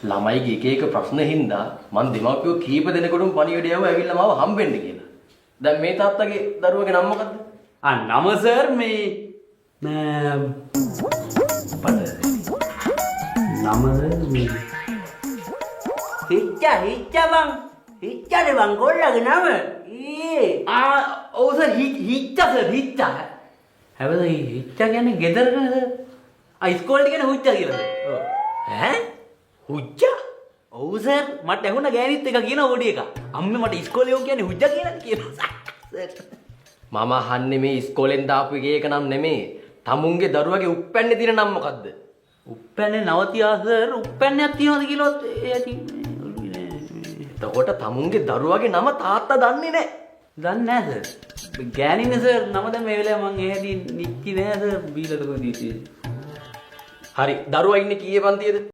ළමයිගේ එක එක ප්‍රශ්න හින්දා මං දෙමව්පියෝ කීප දෙනෙකුටම පණිවිඩය යවුවා ඇවිල්ලා මාව හම්බෙන්න කියලා. දැන් මේ තාත්තගේ දරුවගේ නම මොකද්ද? නම සර් මේ හිච්චානේ බං ගොල්ලගේ නම. ඔව් සර් හිච්චා සර් හිච්චා. හැබැයි හිච්චා කියන්නේ ගෙදරනේ සර්. ඉස්කෝලේ කියන්නේ හුච්චා කියලා සර්. ඔව්. ඈ? හුච්චා? ඔව් සර් මට ඇහුණා ගෑනිත් එක කියන පොඩි එකා. අම්මේ මට ඉස්කෝලේ යෝන් කියන්නේ හුච්චා කියලා කියනවා සර්. මම අහන්නේ මේ ඉස්කෝලෙන් දාපු එක නම් නෙමෙයි. තමුන්ගේ දරුවගේ උප්පැන්නේ තියෙන නම මොකද්ද? උප්පැන්නේ නවතියා සර්. උප්පැන්නයක් තියනවද කියලාත් ඇති. එතකොට තමුන්ගේ දරුවගේ නම තාත්තා දන්නේ නැහැ. දන්නේ නැහැ සර්. ගෑනින්නේ සර් නම දැන් මේ වෙලාවේ මං එහෙදී නික්කි නෑ සර් බීලට කොහොමද හරි දරුවා ඉන්නේ කීයේ පන්තියේද?